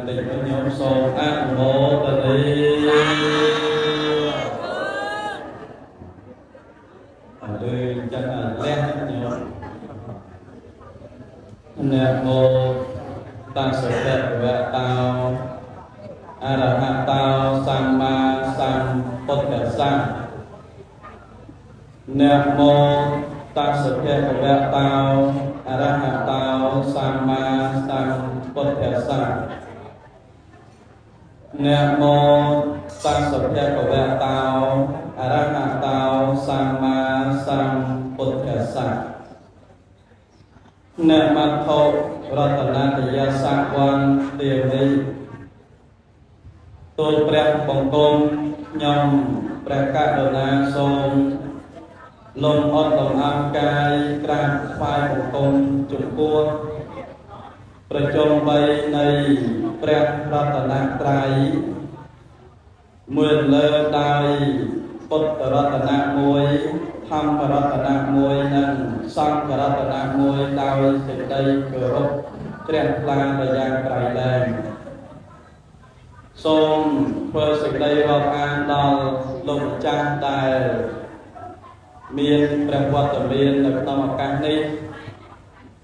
tình với nhóm sông ác mô tà đi đưa chân là lên nhóm nè mô ta sở đẹp và tao Arahat tao Samma Sambuddhassa Namo Tassate Bhagavato Arahato Samma Sambuddhassa Namo Tassate Bhagavato Arahato Samma Sambuddhassa Namato Ratanataya Sakwan Devi Tôi Prem Bồng Công Nhông Preka Dona Sông Lông ớt đồng âm cai Krang Phai Bồng Công Trung Quốcประជុំបីនៃព្រះរតនត្រ័យមួយលើដោយពុទ្ធរតនៈមួយធម្មរតនៈមួយនិងសង្ឃរតនៈមួយដោយសេចក្តីគោរពជ្រះថ្លាដល់យ៉ាងក្រៃលែងសូមធ្វើសេចក្តីរាប់អានដល់លោកម្ចាស់ដែលមានព្រះវត្តមាននៅក្នុងឱកាសនេះ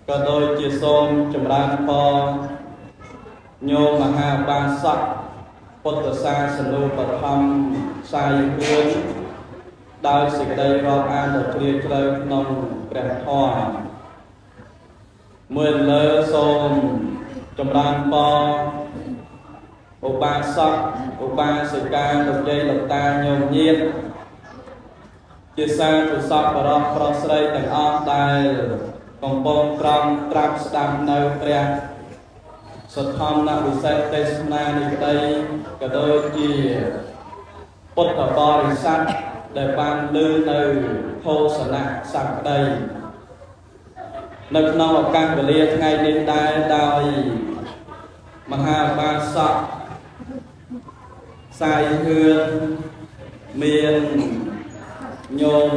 ក៏ដូចជាសូមចម្រើនពរញោមមហាបាសកពុទ្ធសាសនូបត្ថម្ភផ្សាយគួរដោយសេចក្តីរាប់អានដ៏ជ្រាលជ្រៅក្នុងព្រះធម៌មួយលើសូមចម្រើនពរឧបាសកឧបាសិកាលោកយាយលោកតាញោមញាតិជាសាធុសពបរិសប្រុសស្រីទាំងអស់ដែលកំពុងត្រង់ត្រាប់ស្ដាប់នៅព្រះសទ្ធម្មវិសេសទេសនានេះក្តីក៏ដូចជាពុទ្ធបរិស័ទដែលបានលើនៅឃោសនៈសក្តីនៅក្នុងឱកាសវេលាថ្ងៃនេះដែរដោយមហាបាសកសាយហឿនមានញោម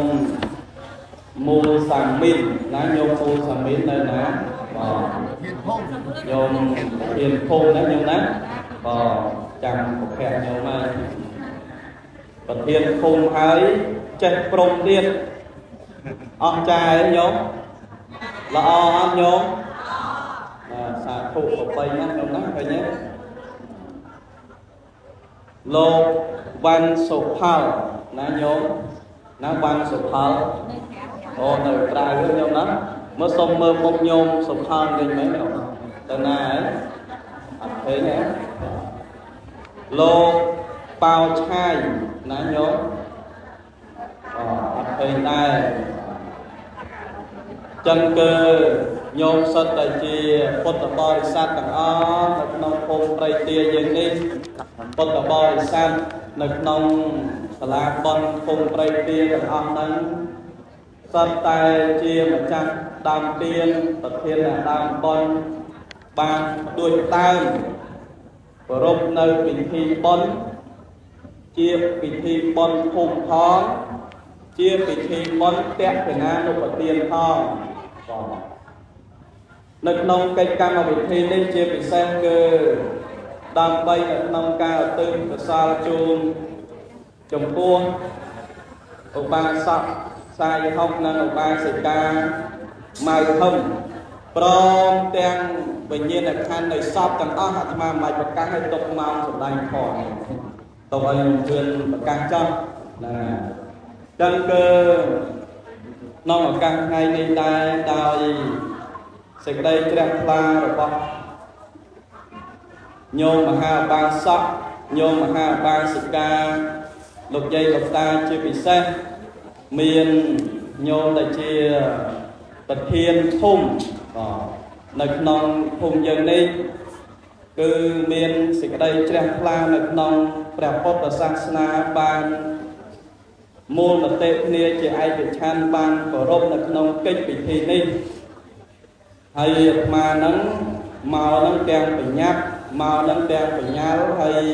មូលសាមិនណាញោមមូលសាមិននៅណាញោមហ៊ានភូមិណាញោមណាចាំប្រភេទញោមហើយប្រធានភូមិហើយចេះព្រមទៀតអស់ចាយញោមល្អអត់ញោមសាធុប្របីណាញោមណាឃើញទេលោកវ៉ាន់សុផលណាញោមណាវ៉ាន់សុផលអូនៅក្រៅញោមណាមើលសុំមើលមុខញោមសុផលវិញមែនទៅណាហើយអត់ឃើញទេលោកប៉ៅឆាយណាញោមអត់ឃើញដែរចឹងគឺញោមសិតតែជាពុទ្ធបរិស័ទទាំងអស់នៅក្នុងភូមិព្រៃទាយើងនេះពុទ្ធបរិស័ទនៅក្នុងសាលាបនភូមិព្រៃទាទាំងអស់ហ្នឹងសត្វតែជាម្ចាស់ដើមទានប្រធានដើមបនបានដូចដើមប្រពនៅពិធីបនជាពិធីបនភូមិផងជាពិធីបនតេកណានុប្រទានផងនៅក្នុងកិច្ចកម្មវិធីនេះជាពិសេសគឺដើម្បីនៅក្នុងការឧទ្ទិសកុសលជូនចំពោះឧបាសកសាយហុកនិងឧបាសិកាម៉ៅធំព្រមទាំងវិញ្ញាណក្ខន្ធនៃសពទាំងអស់អាត្មាមិនប្រកាសឲ្យទុកមកសម្ដែងផងទៅឲ្យជឿនប្រកាសចោះណាចឹងគឺក្នុងឱកាសថ្ងៃនេះដែរដោយសេចក្តីជ្រះថ្លារបស់ញោមមហាបាសកញោមមហាបាសិកាលោកយាយលោកតាជាពិសេសមានញោមដែលជាប្រធានភូមិនៅក្នុងភូមិយើងនេះគឺមានសេចក្តីជ្រះថ្លានៅក្នុងព្រះពុទ្ធសាសនាបានមូលមតិគ្នាជាឯកច្ឆន្ទបានគោរពនៅក្នុងកិច្ចពិធីនេះហើយអាត្មាហ្នឹងមកហ្នឹងទាំងបញ្ញាប់មកហ្នឹងទាំងបញ្ញាល់ហើយ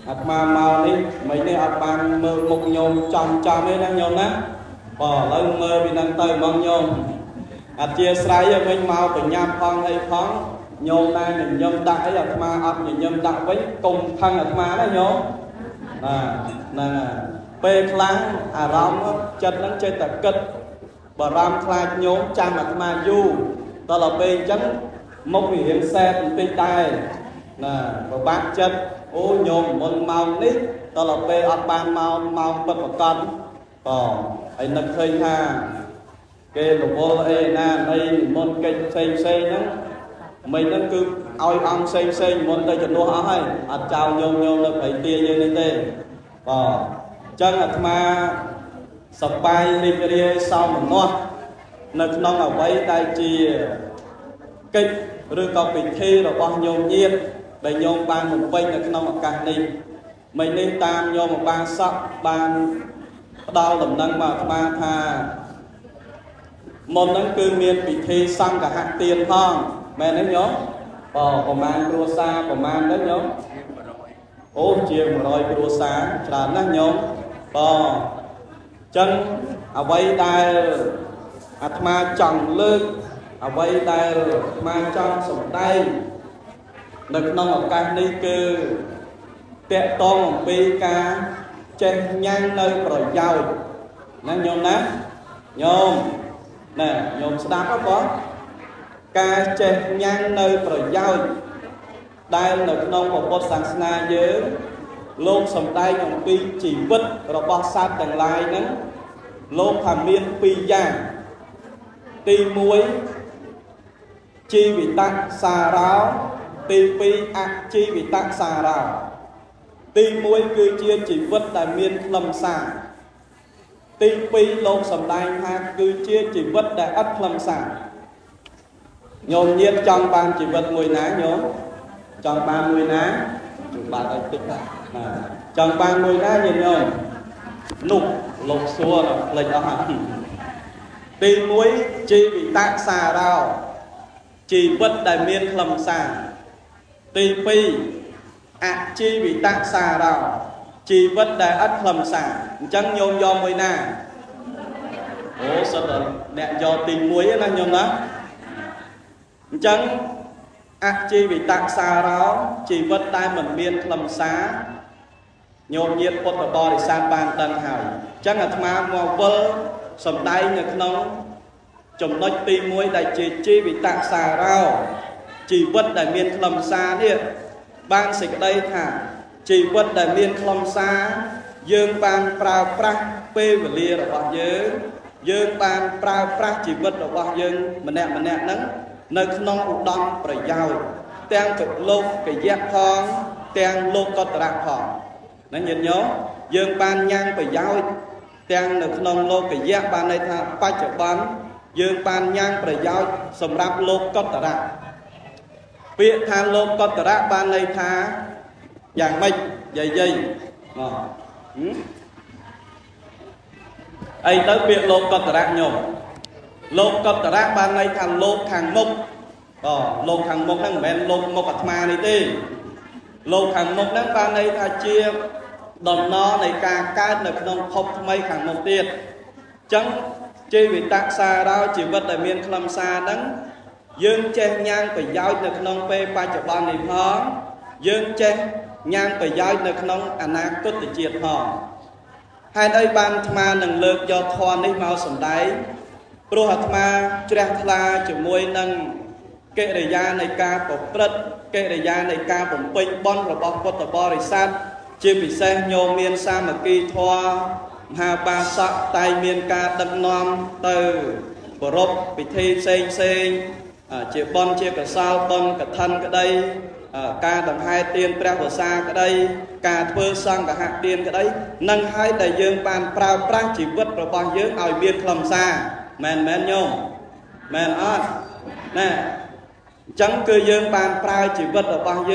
អាត្មាមកនេះមិននេះអត់បានមើលមុខញោមចំទេណាញោមណាឥឡូវមើលពីហ្នឹងទៅហ្មងញោមអធិស្ឋានវិញមកបញ្ញាប់ផងអីផង nhôm này mình nhôm đại là mà ấp mình nhôm đại với cùng thằng là mà đó nhôm nè bê láng à ram chân nó chơi tập kịch bà ram khai nhôm chăm là mà du đó là bê chấn mốc vì hiện xe từ bên tay nè và bác chân ô nhôm môn màu nít đó là bê ấp ban màu bật một con anh nó khơi ha cái lục vô na đây môn cây xây nó mình nó cứ oi ông xây môn đây cho nó hay chào nhôm nó phải tia như thế này chân mà sập bay đi sau một nó nó ở vậy đây chỉ kịch rồi còn bị thi rồi bao nhiêu nhiên để nhôm ban một bên là nó một càng đi mình nên tam nhôm một ban sắp ban đau lầm năng mà tha môn nó cứ miên bị thi xong cả hạt tiền phong mẹ nó nhớ của man cua xa của man đó nhớ ô chiều một đôi cua xa là nó nhớ chân ở đây đây ma chồng lưng ở đây đây ma trong sổng tay được nông ở cái đi cứ tệ to một pi ca trên nhanh nơi rồi giàu nó nhôm nè nhôm nè nhôm đáp có ca trên nhanh nơi rồi giàu đây được nông một bột sáng na dớ lô sầm tay nhôm pi chỉ vứt rồi bao sát đằng lai nè lô thảm miên pi giang ti muối chi bị tắc xà ráo ti pi chi bị tắc xà ráo ti muối cứ chia chỉ vứt tại miên lâm xà ti pi lô sầm tay ha cứ chia chỉ vứt tại ất lâm xà nhôm nhiên trong ban chỉ vứt mùi ná nhôm trong 30 ná chúng bạn ơi tích trong 30 ná nhìn nhôm nục lục xua rồi lệch đó hả ti muối chi bị tắc xà ráo chỉ vứt đại miên lâm xà ti pi chi bị tắc xà ráo chỉ vứt đại ất lâm xà chẳng nhôm do mùi nà ố sao rồi đẹp do tình muối là nhôm đó chẳng chi bị tắc xà ráo chỉ vứt đại mình miên lâm xà nhôm nhiệt bột và bò để sang bàn tầng hải chẳng là mà vơ sầm tay nhật nông chồng nói ti muối đại chi bị tạc xà rau chỉ vứt đại miên lâm xa đi ban xịt đây thả chỉ vứt đại miên lâm xa dương ban prao prach pê và lia là bao dương ban prao prach chỉ vứt là bao dương mình nè nắng nơi non đong phải giàu tên cực lô cái giác thong tên lô có tạc thong nó nhìn nhớ dương ban nhang phải giàu tên nơi non lô cái giác ban này thả ba chợ bán dương ban nhang phải giáo sầm rạp lô cốt tả rạ việc than lô cốt tả rạ ban này tha dạng mạch dây ấy tới việc lô cốt tả rạ nhổ lô cốt tả rạ ban này than lô thằng mốc lô thằng mốc năng men lô mốc bạc ma này tê lô thằng mốc năng ban này tha chia đòn nó này ca cá được nông phộc mấy thằng mốc tiền chẳng chi vì tạc xa đó chỉ vật đại miên khâm xa đắng dương chen nhang phải giáo được nông phê ba chợ ban này phong dương chen nhang phải giáo được nông anh á cốt để triệt hò hai đây ban thma nâng lực do thon đi mau sầm đáy pro hạt ma treo la chỉ môi nâng kệ đề gia này ca của prất kệ đề gia này ca của pin bon rồi bọc cốt bò để san chi vì xe nhô miên sa mà kỳ thoa hà ba sắc tay miên ca đâm nom từ của rộp bị thi xây chia bon chia cả sao bon cả thân cái đây ca tầng hai tiên treo của xa cái đây ca thưa sang cả hạt tiên cái đấy nâng hai đại dương bàn prao prang chỉ vứt rồi bao dương ao biên khầm xa men nhôm men ớt nè chẳng cứ dương bàn prao chỉ vứt rồi bao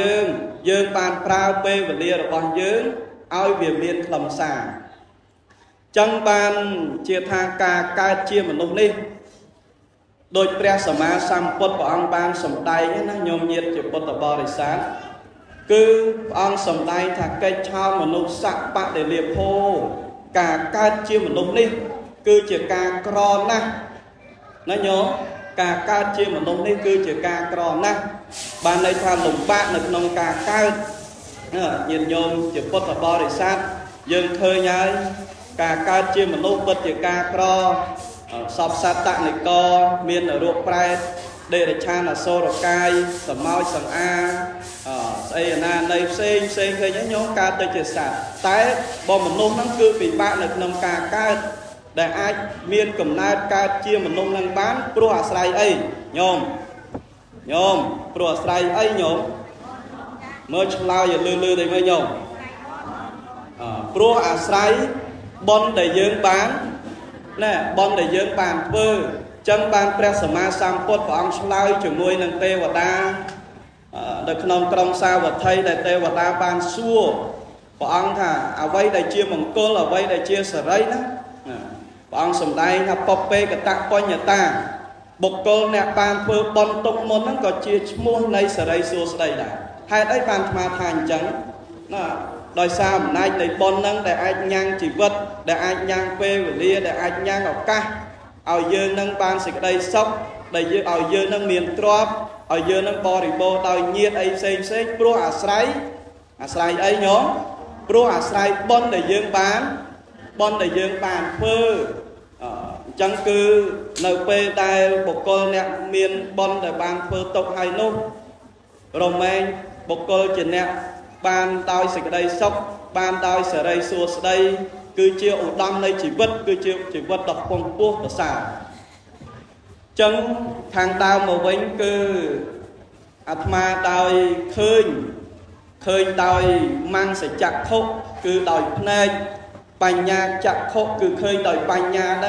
dương bàn prao bê và lia rồi bao dương ao biên khầm xa chẳng ban chia thang ca chia một lúc đi đôi pre sầm ma sam pot của ông ban sầm tay nó nhôm nhiệt chỉ pot tập bò để sáng cứ ông sầm tay thà cây chao một lúc sạc bạc để liệp hô ca chia một lúc đi cứ chỉ ca cron na nó nhớ ca chia một lúc đi cứ chỉ ca cron na ban đây tham lùng bạc được nông ca cao nhìn nhôm chỉ phốt và bò để sát dương khơi nhái ca cao chia một lúc bật chỉ ca cro sọp sát tạng này co miền ở ruộng prai để cha là xô rồi cai sầm mau sầm a xây na này xây khơi nhái nhóm ca tới chỉ sát tái bò một lúc nắng cứ bị bạn được nông ca cao để ai miền cầm nai ca chia một nông năng bán pro à sai ấy nhôm pro sai ấy nhôm mới lao giờ lư thì mới nhôm pro à sai bon để dương bán nè bon để dương bàn vơ chân bàn presma sang pot của ông lao chừng nuôi năng tê và ta được nông trong sao và thay để tê và ta bàn xua của ông thà à vay để chia mỏng cô là vay để chia sợi đấy đó ông sầm đây là pope cái tạc coi nhà ta bộc cô nè bàn phơ bon tông môn nó có chia mua này sợi đây xua đây là hai đấy bàn mà thành trắng đòi sao nay để bon nâng để ai nhang chỉ vật để ai nhang phê và lia để ai nhang ngọc ca ao dương nâng ban xịt đây sóc để dương ao dương nâng miền trộp ao dương nâng bò rì bò đòi nhiệt ấy xây pro à sấy ấy nhóm pro à sấy bon để dương bán bon để dương bàn phơ chẳng cứ np tại bộc cô nè miền bon để bàn phơ tộc hai nô rồi men bộc cô chỉ nè ban đôi xịt đây sóc ban đôi sợi đây xua đây cứ chiêu đâm đây chỉ vật đọc phong quốc của xã chân thằng tao mà vĩnh cứ atma đôi khơi đôi mang sẽ chặt khúc cứ đòi này bành nhà chặt khúc cứ khơi đòi bành nhà đó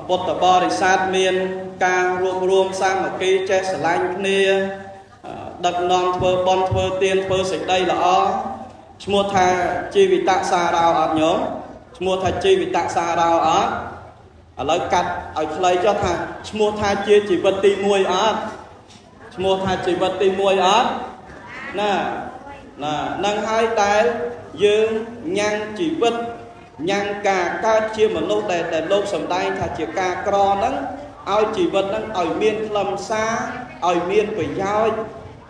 bột tờ bò để sát miền ca ruộng sang mà kia che sờ lanh nia đặt non phơ bon phơ tiên phơ sạch đây là mua tha chi vì tạ xa rào ở nhóm mua tha chi vì tạ xa rào ở lời cắt ở lấy cho thà mua tha chia chỉ vật tì mùi mua tha chỉ vật tì mùi nè nâng hai tay dương nhang chỉ vật nhang cả ca chia một lô để lô sầm tay thà chỉ ca cro nắng ao chỉ vật nắng ở miền lâm xa ở miền phải giao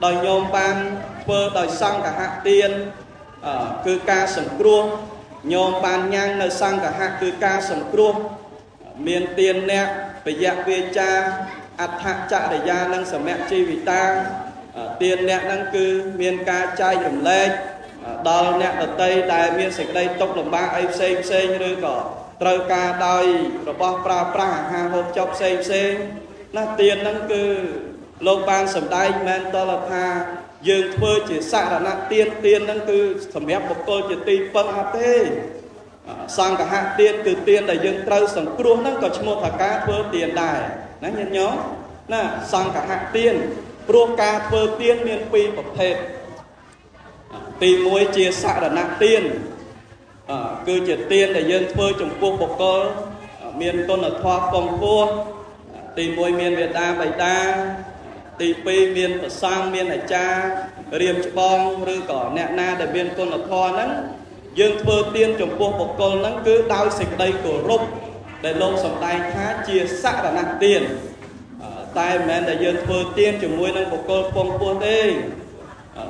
đòi nhôm ban phơ đòi sang cả hạ tiền cứ ca sầm cua nhôm ban nhang nơi sang cả hạ cứ ca sầm cua miền tiền nè phải dẹp về cha ắt hạ chạ để ra năng sầm mẹ chi vì ta tiền nè năng cứ miền ca trai dùm lên đòi nè ở tây tại miền sạch đây tốc lòng ba ấy xây như có trời ca đòi rồi bao pra hà hộp chọc xây là tiền năng cứ lô ban sầm đai men to là tha dương phơi chỉ xạ là nát tiên năng cứ sầm ép một cô chỉ tì phân hạt tê sang cả hạt tiên từ tiên là dương trâu sầm cua năng có một thà cá phơi tiền đài nè nhân nhó nè sang cả hạt tiên cua cá phơi tiên miền pi bậc thềm tì muối chia xạ là nát tiên cứ chỉ tiên là dương phơi trồng cua bậc cô miền tôn là thoa phong cua tì muối miền Việt Nam bảy ta tì pi miền sang miền này cha riêng bong rư cỏ nẹt na để miền tôn là thoa nắng dương phơi tiên trồng cua bậc cô nắng cứ đau xịt đây của rục để lô sầm tay khá chia xạ là nát tiền tai men để dương phơi tiên trồng muối nắng bậc cô phong cua đây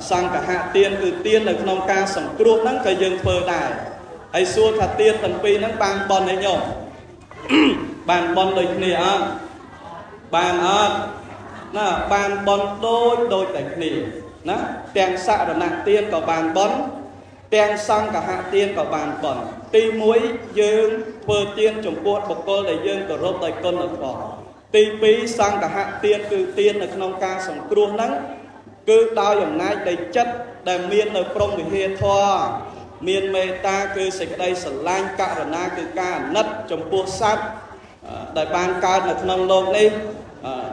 sang cả hạ tiên từ tiên là nông ca sầm cua nắng cái dương phơi đài ai xua thà tiên thần pi nắng ban bon đấy nhổ bàn bon đôi nè bàn bàn bon đôi tại nè nè tiền xạ là nặng tiên có bàn bón tiền sang cả hạ tiên có bàn bón ti muối dương phơi tiên trồng cua bậc cô để dương có rốt tại con là phò ti pi sang cả hạ tiên từ tiên là nông ca sầm cua nắng cứ đau dòng nai đầy chất để miên ở trong người hiền thoa miền mê ta cứ sạch đây sờ lanh cả rồi na cứ ca nứt trong buộc sát đại ban ca là nông lông đi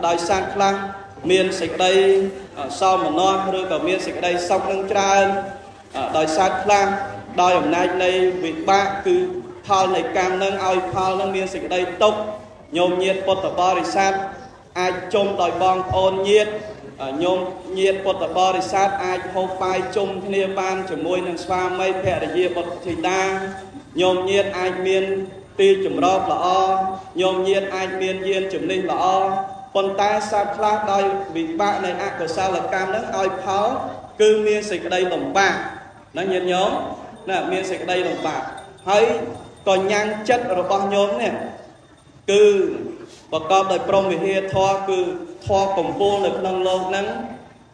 đại sang khang miền sạch đây sau mà non rồi cả miền sạch đây sau nâng tràn đại sang khang đòi hôm nay đây vị ba cứ thao này cam nâng ao thao nâng miền sạch đây tốc nhôm nhiệt bột tập bò sát ai trông đòi bong ôn nhiệt nhôm nhiệt bột tập bò sát ai hô phai trông thiên ban chỉ môi nâng xoa mây phè để nhiệt bột thì ta nhôm nhiệt ai miền ti chùm rộp là nhôm nhiệt ai miền yên chùm ninh là ប៉ុន្តែសត្វខ្លះដោយវិបាកនៃអកុសលកម្មហ្នឹងឲ្យផលគឺមានសេចក្តីលំបាកណាញាតិញោមណាមានសេចក្តីលំបាកហើយក៏ញ៉ាំងចិត្តរបស់ញោមនេះគឺប្រកបដោយព្រមវិហារធម៌គឺធម៌កំពូលនៅក្នុងលោកហ្នឹង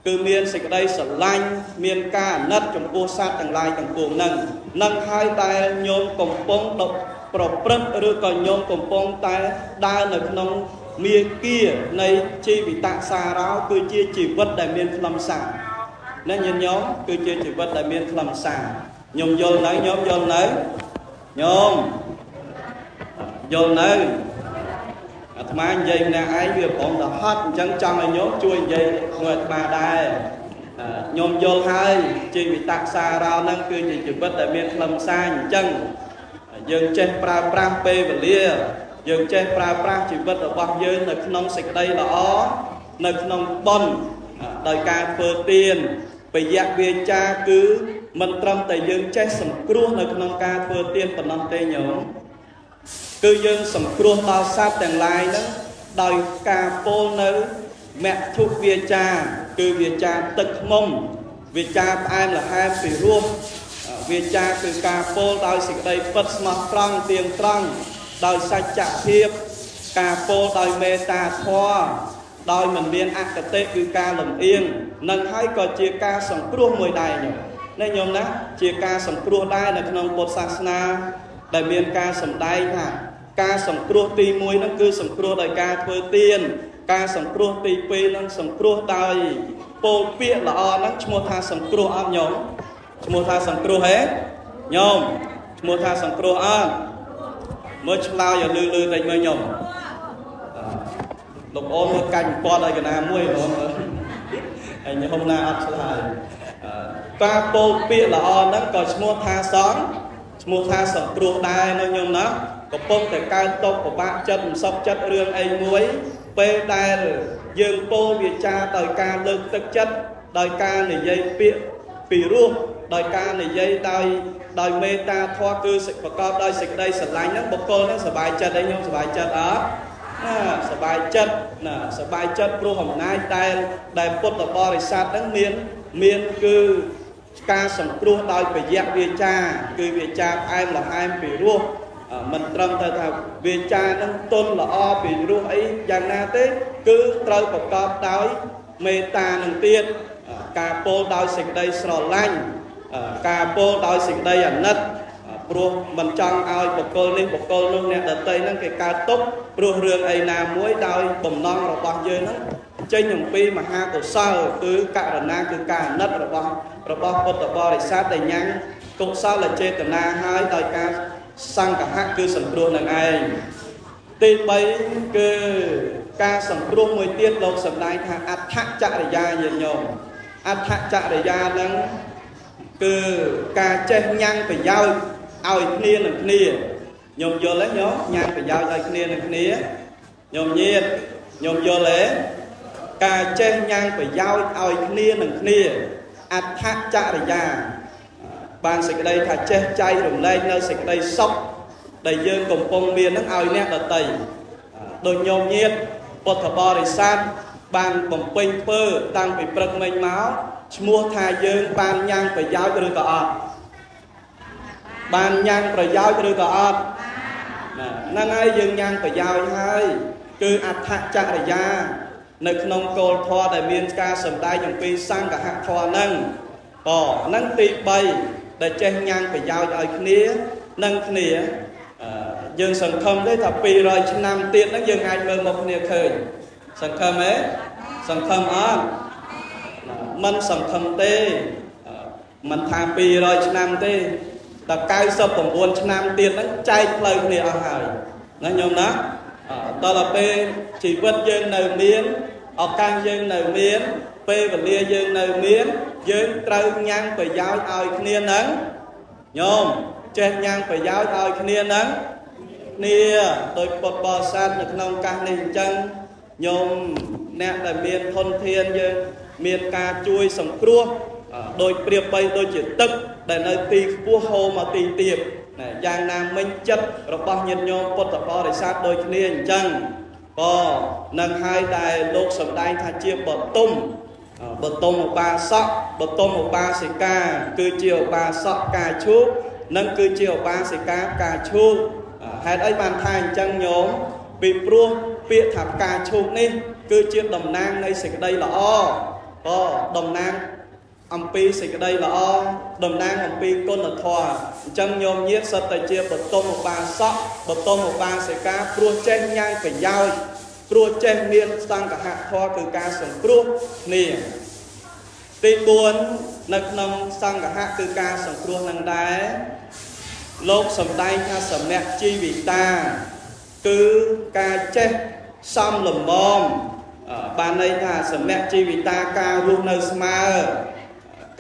គឺមានសេចក្តីស្រឡាញ់មានការអាណិតចំពោះសត្វទាំងឡាយទាំងពួងហ្នឹងនឹងហើយដែលញោមកំពុងប្រព្រឹត្តឬក៏ញោមកំពុងតែដើរនៅក្នុងមាគានៃជីវិតសារោគឺជាជីវិតដែលមានខ្លឹមសារណាញាតិញោមគឺជាជីវិតដែលមានខ្លឹមសារញោមយល់នៅញោមយល់នៅញោមយល់នៅអាត្មានិយាយម្នាក់ឯងវាប្រំទៅហត់អញ្ចឹងចង់ឲ្យញោមជួយនិយាយមួយអាត្មាដែរញោមយល់ហើយជីវិតសារោហ្នឹងគឺជាជីវិតដែលមានខ្លឹមសារអញ្ចឹងយើងចេះប្រើប្រាស់ពេលវេលាយើងចេះប្រើប្រាស់ជីវិតរបស់យើងនៅក្នុងសេចក្តីល្អនៅក្នុងបុណ្យដោយការធ្វើទានពយៈវាចាគឺមិនត្រឹមតែយើងចេះសង្គ្រោះនៅក្នុងការធ្វើទានប៉ុណ្ណោះទេញោមគឺយើងសង្គ្រោះដល់សត្វទាំងឡាយហ្នឹងដោយការពោលនៅមគ្គុវាចាគឺវាចាទឹកខ្មុំវាចាផ្អែមល្ហែមពីរោះវាចាគឺការពោលដោយសេចក្តីពិតស្មោះត្រង់ទៀងត្រង់ដោយសច្ចភាពការពោលដោយមេត្តាធម៌ដោយមិនមានអកតេគឺការលំអៀងនឹងហើយក៏ជាការសង្គ្រោះមួយដែរញោមណាញោមណាជាការសង្គ្រោះដែរនៅក្នុងពុទ្ធសាសនាដែលមានការសម្ដែងថាការសង្គ្រោះទី1ហ្នឹងគឺសង្គ្រោះដោយការធ្វើទានការសង្គ្រោះទី2ហ្នឹងសង្គ្រោះដោយពោលពាក្យល្អហ្នឹងឈ្មោះថាសង្គ្រោះអត់ញោមឈ្មោះថាសង្គ្រោះហេញោមឈ្មោះថាសង្គ្រោះអត់មើលឆ្លើយឲ្យលឺតិចមើលញោមលោកអូនមើលកាច់ពាត់ឲ្យកណាមួយបងហើយញោមណាអត់ឆ្លើយការពោលពាក្យល្អហ្នឹងក៏ឈ្មោះថាឈ្មោះថាសង្គ្រោះដែរនៅញោមណាកំពុងតែកើតទុកពិបាកចិត្តមិនសុខចិត្តរឿងអីមួយពេលដែលយើងពោលវាចាដោយការលើកទឹកចិត្តដោយការនិយាយពាក្យពីរោះដោយការនិយាយដោយមេត្តាធម៌គឺប្រកបដោយសេចក្តីស្រឡាញ់ហ្នឹងបុគ្គលហ្នឹងសប្បាយចិត្តឯងញោមសប្បាយចិត្តអត់ណាសប្បាយចិត្តណាសប្បាយចិត្តព្រោះអំណាចដែលពុទ្ធបរិស័ទហ្នឹងមានគឺការសង្គ្រោះដោយពយៈវាចាគឺវាចាផ្អែមល្ហែមពីរោះមិនត្រឹមតែថាវាចានឹងទន់ល្អពីរោះអីយ៉ាងណាទេគឺត្រូវប្រកបដោយមេត្តានឹងទៀតការពោលដោយសេចក្តីស្រឡាញ់ការពោលដោយសេចក្តីអាណិតព្រោះមិនចង់ឲ្យបុគ្គលនេះបុគ្គលនោះអ្នកដទៃហ្នឹងគេកើតទុកព្រោះរឿងអីណាមួយដោយបំណងរបស់យើងហ្នឹងចេញអំពីមហាកុសលគឺករណាគឺការអាណិតរបស់ពុទ្ធបរិស័ទដែលញ៉ាំងកុសលចេតនាហើយដោយការសង្កហៈគឺសង្គ្រោះនឹងឯងទី3គឺការសង្គ្រោះមួយទៀតលោកសម្ដែងថាអដ្ឋចរិយាញាតិញោមអដ្ឋចរិយាហ្នឹងគឺការចេះញ៉ាំងប្រយោជន៍ឲ្យគ្នានឹងគ្នាញោមយល់ទេញោមញ៉ាំងប្រយោជន៍ឲ្យគ្នានឹងគ្នាញោមញាតិញោមយល់ទេការចេះញ៉ាំងប្រយោជន៍ឲ្យគ្នានឹងគ្នាអដ្ឋចរិយាបានសេចក្តីថាចេះចែករំលែកនៅសេចក្តីសុខដែលយើងកំពុងមាននឹងឲ្យអ្នកដទៃដោយញោមញាតិពុទ្ធបរិស័ទបានបំពេញធ្វើតាំងពីព្រឹកមិញមកឈ្មោះថាយើងបានញ៉ាំងប្រយោជន៍ឬក៏អត់បានញ៉ាំងប្រយោជន៍ឬក៏អត់ហ្នឹងហើយយើងញ៉ាំងប្រយោជន៍ហើយគឺអដ្ឋចរិយានៅក្នុងគោលធម៌ដែលមានការសម្ដែងអំពីសង្ឃហធម៌ហ្នឹងហ្នឹងទី3ដែលចេះញ៉ាំងប្រយោជន៍ឲ្យគ្នានឹងគ្នាយើងសង្ឃឹមទេថា200ឆ្នាំទៀតហ្នឹងយើងអាចមើលមកគ្នាឃើញសង្ឃឹមទេសង្ឃឹមអត់មិនសង្ឃឹមទេមិនថា200ឆ្នាំទេតែ99ឆ្នាំទៀតហ្នឹងចែកផ្លូវគ្នាអស់ហើយណាញោមណាដល់ពេលជីវិតយើងនៅមានឱកាសយើងនៅមានពេលវេលាយើងនៅមានយើងត្រូវញ៉ាំងប្រយោជន៍ឲ្យគ្នាហ្នឹងញោមចេះញ៉ាំងប្រយោជន៍ឲ្យគ្នាហ្នឹងគ្នាដោយពុទ្ធបរិស័ទនៅក្នុងកាសនេះអញ្ចឹងញោមអ្នកដែលមានធនធានយើងមានការជួយសង្គ្រោះដោយព្រាបបីដូចជាទឹកដែលនៅទីខ្ពស់ហូរមកទីទាបយ៉ាងណាមិញចិត្តរបស់ញាតិញោមពុទ្ធបរិស័ទដូចគ្នាអញ្ចឹង có nâng hai đài lục sầm đai tha chia bờ tôm một ba sọ bờ tôm một ba sợi ca cứ chiều ba sọ cà chua nâng cứ chiều ba sợi cá cà chua hai ấy bàn thành chân nhóm bị pruông bịa thạp cà chua ní cứ chiều đồng nang này sợi đây là có đồng nang âm pi sợi đây là đồng nang âm pi con là thò chân nhóm nhiệt sợi tay chia bờ tôm một ba sọ bờ tôm một ba sợi cá pruông chen nhang phải giao pruông chen miên sang cả hạt thò từ cá sườn pruông nèទី4នៅក្នុងសង្ឃៈគឺការសង្គ្រោះនឹងដែរលោកសម្ដែងថាសមៈជីវិតាគឺការចេះសំលំមបានន័យថាសមៈជីវិតាការរស់នៅស្មើ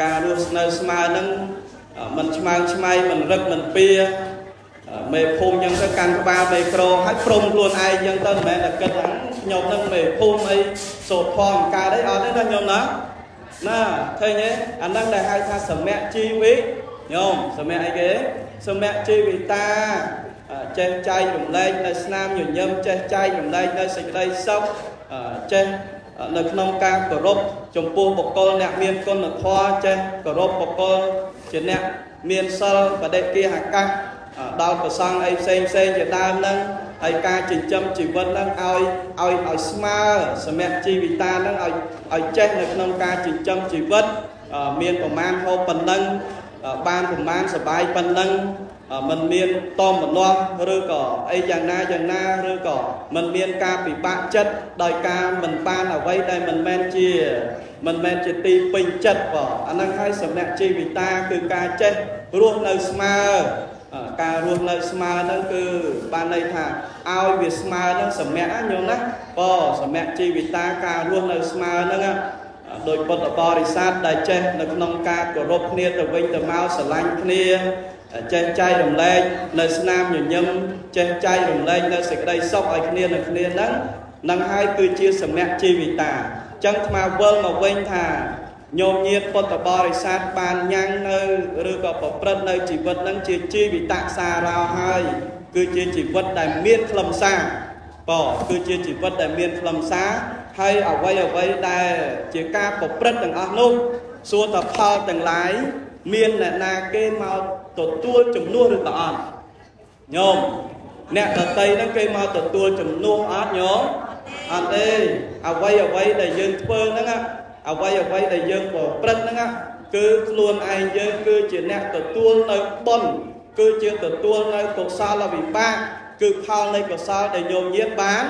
ការរស់នៅស្មើនឹងមិនឆ្មើងឆ្មៃមិនរឹកមិនពៀមេភូមិអញ្ចឹងទៅកាន់ក្បាលមេក្រូហើយព្រមខ្លួនឯងអញ្ចឹងទៅមិនមែនតែគិតថាខ្ញុំនឹងមេភូមិអីសូត្រផងកើតអីអត់ទេណាខ្ញុំណាឃើញទេអាហ្នឹងដែលហៅថាសមៈជីវិតញោមសមៈអីគេសមៈជីវិតាចេះចែករំលែកនៅស្នាមញញឹមចេះចែករំលែកនៅសេចក្តីសុខចេះនៅក្នុងការគោរពចំពោះបុគ្គលអ្នកមានគុណធម៌ចេះគោរពបុគ្គលជាអ្នកមានសិលបដិគិហកាសដល់ប្រសងអីផ្សេងជាដើមហ្នឹងហើយការចិញ្ចឹមជីវិតហ្នឹងឲ្យស្មើសមៈជីវិតាហ្នឹងឲ្យចេះនៅក្នុងការចិញ្ចឹមជីវិតមានប្រមាណហូបប៉ុណ្ណឹងបានប្រមាណសបាយប៉ុណ្ណឹងมันមានតមម្នាស់ឬក៏អីយ៉ាងណាឬក៏มันមានការពិបាកចិត្តដោយការមិនបានអ្វីដែលមិនមែនជាទីពេញចិត្តបងអាហ្នឹងហើយសមៈជីវិតាគឺការចេះរស់នៅស្មើការរស់នៅស្មើហ្នឹងគឺបានន័យថាឲ្យវាស្មើនឹងសមៈញោមណាសមៈជីវិតាការរស់នៅស្មើហ្នឹងដោយពុទ្ធបរិស័ទដែលចេះនៅក្នុងការគោរពគ្នាទៅវិញទៅមកស្រឡាញ់គ្នាចេះចែករំលែកនៅស្នាមញញឹមចេះចែករំលែកនៅសេចក្តីសុខឲ្យគ្នានឹងគ្នាហ្នឹងហើយគឺជាសមៈជីវិតាអញ្ចឹងថ្មវិលមកវិញថាញោមញាតពុទ្ធបរិស័ទបានញ៉ាំងនៅឬក៏ប្រព្រឹត្តនៅជីវិតហ្នឹងជាជីវិតសារោហើយគឺជាជីវិតដែលមានខ្លឹមសារគឺជាជីវិតដែលមានខ្លឹមសារហើយអ្វីដែលជាការប្រព្រឹត្តទាំងអស់នោះសួរថាផលទាំងឡាយមានអ្នកណាគេមកទទួលជំនួសឬក៏អត់ញោមអ្នកដតីហ្នឹងគេមកទទួលជំនួសអត់ញោមអត់ទេអ្វីដែលយើងធ្វើហ្នឹងអ្វីដែលយើងប្រព្រឹត្តហ្នឹងគឺខ្លួនឯងយើងគឺជាអ្នកទទួលនៅបុណ្យគឺជាទទួលនៅកុសលវិបាកគឺផលនៃកុសលដែលញោមញាតបាន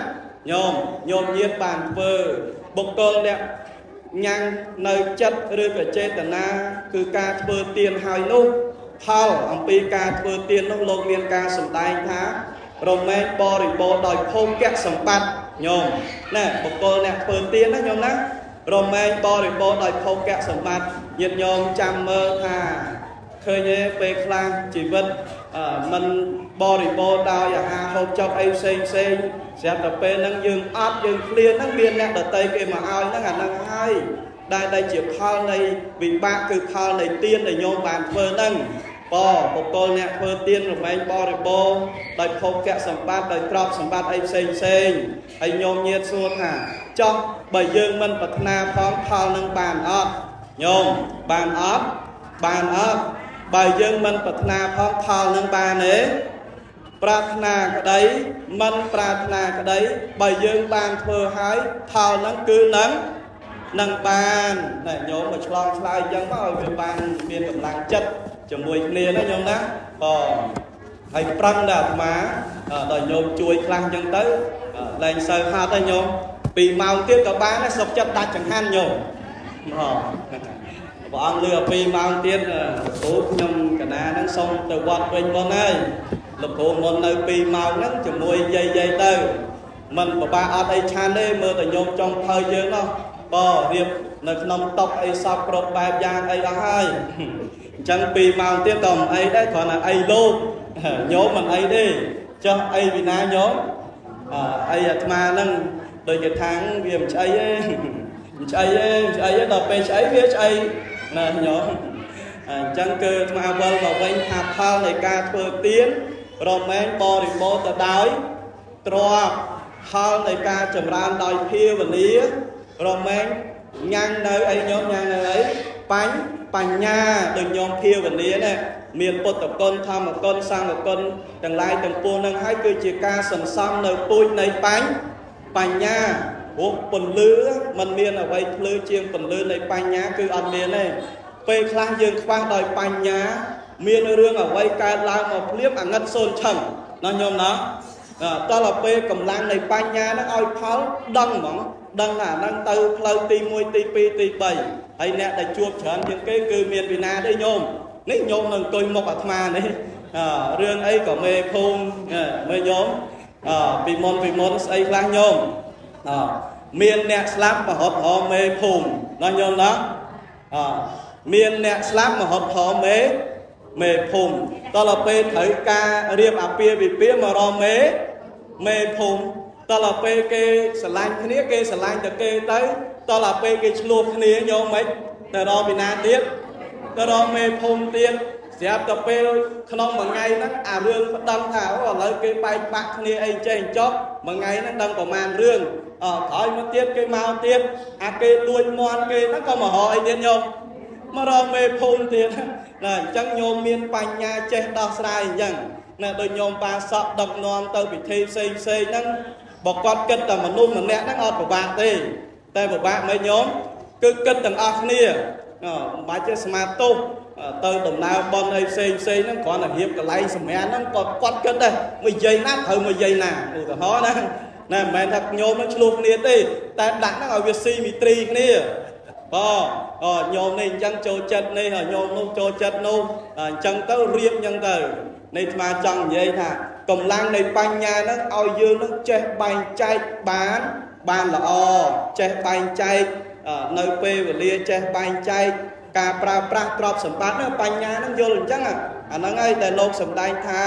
ញោមញាតបានធ្វើបុគ្គលអ្នកញ៉ាំងនៅចិត្តឬក៏ចេតនាគឺការធ្វើទានហើយនោះផលអំពីការធ្វើទាននោះលោកមានការសម្ដែងថារមែងបរិបូរដោយភោគៈសម្បត្តិញោមណាបុគ្គលអ្នកធ្វើទានណាញោមណារមែងបរិបូរដោយភោគៈសម្បត្តិញាតិញោមចាំមើលថាឃើញទេពេលខ្លះជីវិតมันបរិបូរដោយអាហារហូបចុកអីផ្សេងស្រាប់តែពេលហ្នឹងយើងអត់យើងឃ្លានហ្នឹងមានអ្នកដតីគេមកឲ្យហ្នឹងអាហ្នឹងហើយដែលជាផលនៃវិបាកគឺផលនៃទានដែលញោមបានធ្វើហ្នឹងបុគ្គលអ្នកធ្វើទានរមែងបរិបូរដោយភោគៈសម្បត្តិដោយទ្រព្យសម្បត្តិអីផ្សេងហើយញោមញាតសួរថាចោះបើយើងមិនប្រាថ្នាផងផលនឹងបានអត់ញោមបានអត់បើយើងមិនប្រាថ្នាផងផលនឹងបានទេប្រាថ្នាក្តីមិនប្រាថ្នាក្តីបើយើងបានធ្វើហើយផលនឹងគឺនឹងបានតែញោមមកឆ្លងឆ្លើយអញ្ចឹងមកឲ្យវាបានមានកម្លាំងចិត្តជាមួយគ្នាណាញោមណាហើយប្រឹងដល់អាត្មាដល់ញោមជួយខ្លះអញ្ចឹងទៅលែងសូវហត់ទេញោម2ម៉ោងទៀតក៏បានដែរសុខចិត្តដាច់ចង្ហាន់ញោមព្រះអង្គលើ2ម៉ោងទៀតគ្រូខ្ញុំកណាហ្នឹងសុំទៅវត្តវិញមុនហើយលោកគ្រូមុននៅ2ម៉ោងហ្នឹងជាមួយយាយទៅមិនពិបាកអត់អីឆានទេមើលតែញោមចង់ភៅយើងនោះរៀបនៅក្នុងតុអីសពគ្រប់បែបយ៉ាងអីអស់ហើយអញ្ចឹង2ម៉ោងទៀតក៏មិនអីដែរគ្រាន់តែអីលោកញោមមិនអីទេចុះអីវិណាញោមអីអាត្មាហ្នឹងដូចគេថាវាមិនឆ្អីទេដល់ពេលឆ្អីវាឆ្អីណាញោមអញ្ចឹងគឺអាត្មាវិលមកវិញថាផលនៃការធ្វើទានរមែងបរិបូរទៅដោយទ្រព្យ ផលនៃការចម្រើនដោយភាវនារមែងញ៉ាំងនៅអីញោមញ៉ាំងនៅអីបញ្ញាដូចញោមភាវនាណាមានពុទ្ធគុណធម្មគុណសង្ឃគុណទាំងឡាយទាំងពួងនឹងហើយគឺជាការសន្សំនៅពូជនៃបញ្ញាព្រោះពន្លឺมันមានអ្វីភ្លឺជាងពន្លឺនៃបញ្ញាគឺអត់មានទេពេលខ្លះយើងខ្វះដោយបញ្ញាមានរឿងអ្វីកើតឡើងមកភ្លាមអាណិតសូនឆឹងណាញោមណាតើពេលកម្លាំងនៃបញ្ញាហ្នឹងឲ្យផលដឹងហ្មងដឹងថាហ្នឹងទៅផ្លូវទី1ទី2ទី3ហើយអ្នកដែលជួបច្រើនជាងគេគឺមានពីណាទេញោមនេះញោមនឹងអង្គុយមុខអាត្មានេះរឿងអីក៏មេភូមិមើលញោមពីមុនស្អីខ្លះញោមមានអ្នកស្លាប់ប្រហត់ហោមេភូមិណាញោមណាមានអ្នកស្លាប់មហត់ហោមេភូមិតើពេលត្រូវការរៀបអាពាហ៍ពិពាហ៍មករកមេភូមិតើពេលគេស្រឡាញ់គ្នាគេស្រឡាញ់តែគេទៅតើពេលគេឆ្លោះគ្នាញោមមិនទៅរកពីណាទៀតទៅរកមេភូមិទៀតស្រាប់តែពេលក្នុងមួយថ្ងៃហ្នឹងអារឿងប្តឹងថាឥឡូវគេបែកបាក់គ្នាអីចេះចុះមួយថ្ងៃហ្នឹងដឹងប្រមាណរឿងក្រោយមកទៀតគេមកទៀតអាគេលួចមន់គេហ្នឹងក៏មករកអីទៀតញោមមករកមេភូមិទៀតណាអញ្ចឹងញោមមានបញ្ញាចេះដោះស្រាយអញ្ចឹងណាដូចញោមប៉ាសក់ដឹកនាំទៅពិធីផ្សេងហ្នឹងបើគាត់គិតតែមនុស្សម្នាក់ហ្នឹងអត់ពិបាកទេតែពិបាកមិនញោមគឺគិតទាំងអស់គ្នាមិនបាច់ជាស្មាតទោសទៅដំណើរបន់អីផ្សេងហ្នឹងគ្រាន់តែរៀបកន្លែងសម្រាប់ហ្នឹងគាត់គិតដែរមួយយាយណាត្រូវមួយយាយណាឧទាហរណ៍ណាមិនមែនថាញោមនឹងឆ្លោះគ្នាទេតែដាក់ហ្នឹងឲ្យវាស៊ីមីត្រីគ្នាញោមនេះអញ្ចឹងចូលចិត្តនេះញោមនោះចូលចិត្តនោះអញ្ចឹងទៅរៀបអញ្ចឹងទៅនេះអាត្មាចង់និយាយថាកម្លាំងនៃបញ្ញាហ្នឹងឲ្យយើងនឹងចេះបែងចែកបានល្អចេះបែងចែកនៅពេលវេលាចេះបែងចែកការប្រើប្រាស់ទ្រព្យសម្បត្តិបញ្ញាហ្នឹងយល់អញ្ចឹងអាហ្នឹងហើយដែលលោកសម្ដែងថា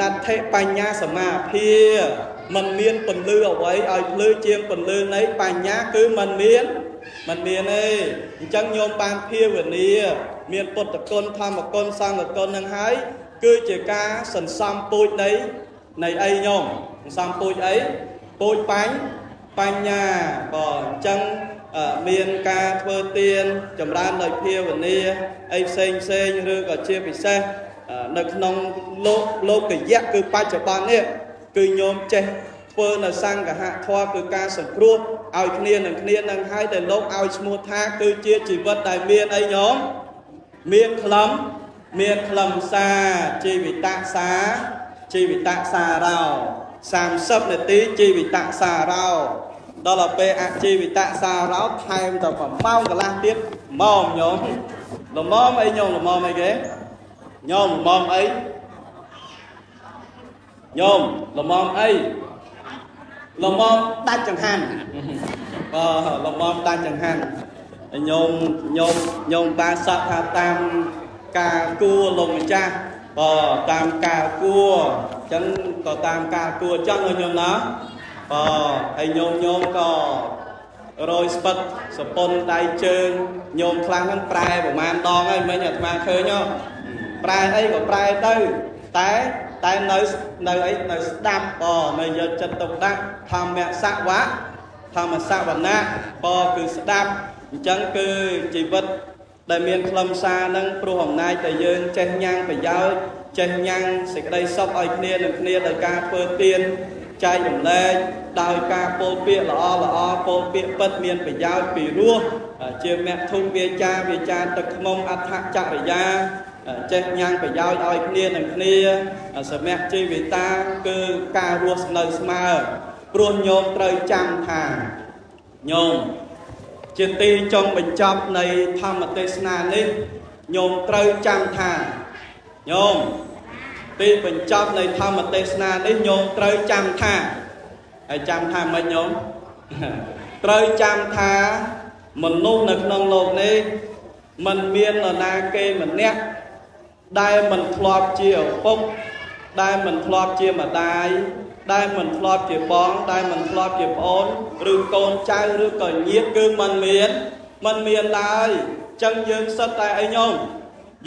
ណដ្ឋិបញ្ញាសមាភិមិនមានពន្លឺអ្វីឲ្យភ្លឺជាងពន្លឺនៃបញ្ញាគឺមិនមានទេអញ្ចឹងញោមបានភាវនាមានពុទ្ធគុណធម្មគុណសង្ឃគុណនឹងហើយគឺជាការសន្សំពូជនៃអីញោមសន្សំពូជអីពូជបញ្ញាអញ្ចឹងមានការធ្វើទានចម្រើនដោយភាវនាអីផ្សេងឬក៏ជាពិសេសនៅក្នុងលោកយៈគឺបច្ចុប្បន្ននេះគឺញោមចេះធ្វើនៅសង្ឃហធម៌គឺការសង្គ្រោះឲ្យគ្នានឹងហើយដែលលោកឲ្យឈ្មោះថាគឺជាជីវិតដែលមានអីញោមមានខ្លឹមសារជីវិតសារោ30នាទីជីវិតសារោដល់ពេលអជីវិតសារោថែមទៅ1ម៉ោងកន្លះទៀតមកញោមល្មមអីញោមល្មមអីគេញោមល្មមអីញោមល្មមអីល្មមដាច់ចង្ហាន់ល្មមដាច់ចង្ហាន់ញោមបានសក់ថាតាមការគួរលោកម្ចាស់តាមការគួរអញ្ចឹងក៏តាមការគួរអញ្ចឹងញោមណាហើយញោមក៏រយស្ពឹកសប៉ុនដៃជើងញោមខ្លះហ្នឹងប្រែប្រហែលដងហើយមិញអាត្មាឃើញប្រែអីក៏ប្រែទៅតែនៅស្ដាប់នៅយកចិត្តទុកដាក់ធម្មសវៈគឺស្ដាប់អញ្ចឹងគឺជីវិតដែលមានខ្លឹមសារហ្នឹងព្រោះអំណាចតែយើងចេះញ៉ាំងប្រយោជន៍ចេះញ៉ាំងសេចក្តីសុខឲ្យគ្នានឹងគ្នាដោយការធ្វើទានចែករំលែកដោយការពោលពាក្យល្អពោលពាក្យពិតមានប្រយោជន៍ពីរោះជាមគ្គធុវាចាទឹកខ្មុំអដ្ឋចរិយាចេះញ៉ាំងប្រយោជន៍ឲ្យគ្នានឹងគ្នាសមៈជីវិតាគឺការរស់នៅស្មើព្រោះញោមត្រូវចាំថាញោមជាទីចុងបញ្ចប់នៃធម្មទេសនានេះញោមត្រូវចាំថាញោមទីបញ្ចប់នៃធម្មទេសនានេះញោមត្រូវចាំថាហើយចាំថាមិនញោមត្រូវចាំថាមនុស្សនៅក្នុងโลกនេះមិនមាននរណាគេម្នាក់ដែលមិនធ្លាប់ជាឪពុកដែលមិនធ្លាប់ជាម្ដាយដែលមិនធ្លាប់ជាបងដែលមិនធ្លាប់ជាប្អូនឬកូនចៅឬក៏ញាតិគឺមិនមានឡើយចឹងយើងសិតតែអីញោម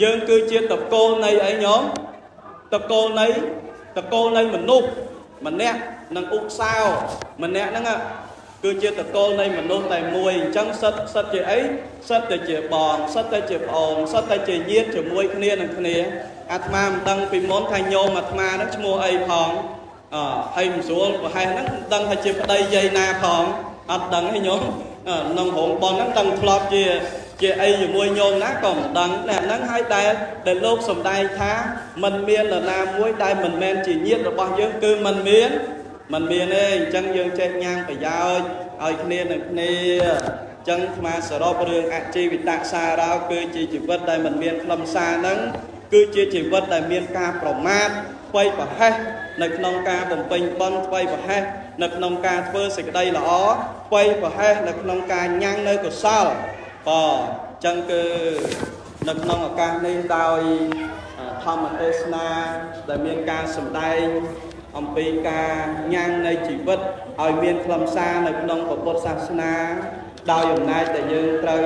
យើងគឺជាតកូលនៃអីញោមតកូលនៃមនុស្សម្នាក់ nâng úc sao mình nè nâng ạ cứ chia từ cô này mình nôn tại mùi chẳng sất chị ấy sất tại chị bòn sất tại chị ồn sất tại chị nhiệt chị mùi khnia nâng khnia atma đăng vì món thanh nhôm atma nó mua ấy phong hay một số hay nó đăng hay chị đây dây na phong đăng hay nhôm nông hồn bòn nó đăng flop chị ấy dù mùi nhôm ná còn đăng nè nắng hai đai để lúc sầm đai thá mình miên là nam muối đai mình men chỉ nhiệt rồi bao nhiêu cứ mình miên ấy chân dương trên nhang phải giao ơi khnia này khnia chân mà sở đó đường ạ chi bị tạc xa đó cứ chỉ vật đây mình miên lâm xa nắng cứ chỉ vật đây miên ca pro mát quay và hết nực nông ca bồng pin bon quay và hết nực nông ca phơi sạch đây là ó quay và hết nực nông ca nhang nơi của sao chân cứ nực nông ở ca nên đào thom ở Tesla để miên ca sầm đây ông pi ca nhang nơi chỉ vật ở miên lâm xa nực nông của Phật Sa đào dùng này để dương trâu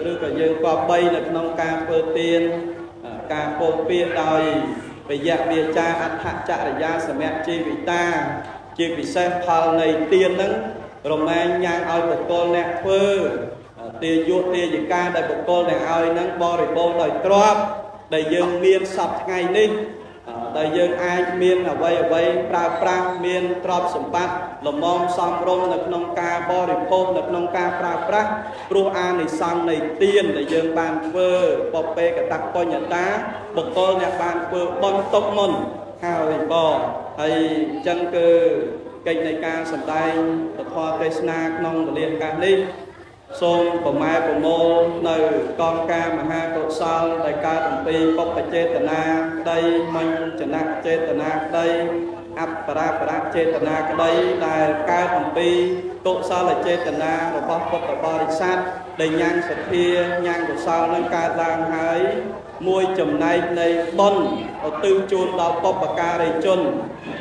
rư cả dương qua bay nực nông ca phơi tiền ca phô pia đào bây giờ bia cha ăn hạ cha để ra sầm mẹ chi vị ta chi vị xem phal này tiền nắng rồi mai nhang ao bậc con nè phơ tiền ruột tiền gì ca đại bậc con nè ao nắng bo rồi bo đời trộm đại dương miên sập ngày đi đại dương ai miên ở vây pra miên trộm sầm bát lồng mom song rong nực nông ca bo rồi phô nực nông ca pra pro an này sang này tiền đại dương ban phơ bọc pe cả tắc coi nhận ta bậc con nè ban phơ bon tốc môn hào hình bò hay chân cơ kênh này ca sầm tay bậc hoa tây na nông liên ca đi xôn của mai của mô nơi con ca mà ha cột sao đại ca đồng pi bốc phải chê tà na đây mình chả nạc chê tà na đây áp para chê tà na cái đây đại ca đồng pi cột sao là chê tà na rồi bóc bốc ở bò đi sát đầy nhang sạch kia nhang của sao nâng ca đang hái môi chùm này này bon ở tư chôn đào bốc và ca đầy chôn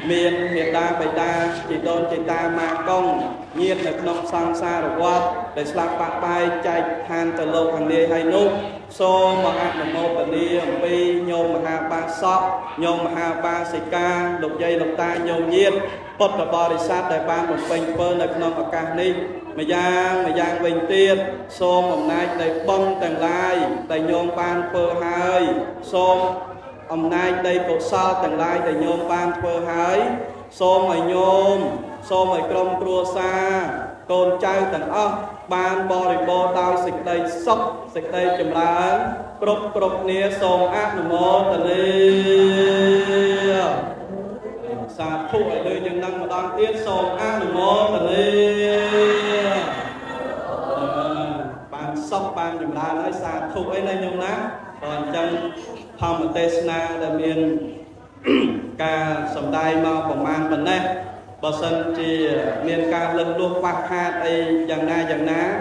miền miền đa bày đa chỉ đôn chỉ ta mà công nhiệt được nông sang xa rồi qua để slap bạc bay chạy than từ lâu hàng đi hay nút so mà ăn một mô tận đi pi nhôm mà ha ba sọ nhôm mà ha ba xì ca lục dây lục ta nhôm nhiệt bật vào bò đi sát đại ba một bình pơ được nông ở ca đi mà giang bình tiền so một nay để bông tầng lai để nhôm ban pơ hai so ông nay đây có sao tầng lai để nhôm ban pơ hai so mày nhôm so mày công cua xa con trai tầng ban bò đi bò tao xịt đây sốc xịt đây chùm lá cục nia sông ác nụ mô tầng đi xa phụ ở đây nhưng năng mà đang tiết sông ác nụ mô tầng đi ban sốc ban chùm lá nói xa phụ ấy này nhung ná còn chân thom ở Tesla là miền ca sầm đai mau còn mang mình đây bờ sân chỉ miền ca lần luôn bạc hạt ấy dạng ná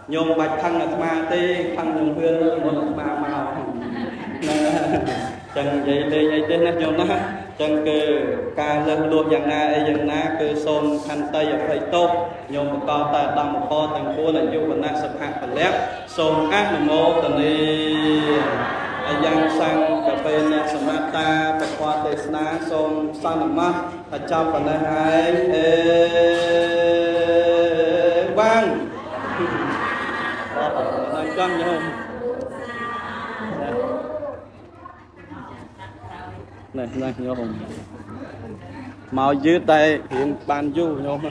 nhôm bạch thăng là ma tê thăng nhung hương một mà màu chẳng vậy tên nát nhôm ná chẳng cứ ca lần luôn dạng ná cứ xôn khăn tây ở phải tốt nhôm một con ta đâm một con thằng cua là du phần nát sập hạt phần lép xôn ác là mô tần đi yang sang cà phê nè samata bạch hoa tê na xôn sang nằm mắt ở trong phần này hai vang đang căng nhau này nhau màu dưới tay hiện ban du nhau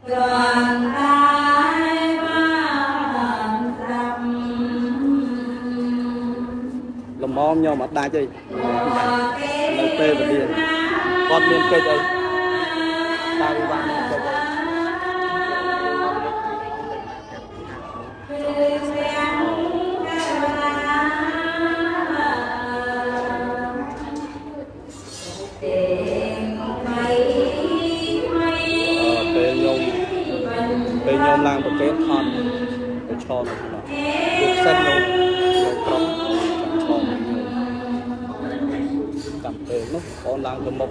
đoàn ai ban rằm làm mom nhau mặt đai chơi lời tê và điền con miền cây đây ta đi ban cây đây cây nhôm lang một cái thon cái tròn được sân luôn rồi trống tròn cầm tiền nó con lang từ một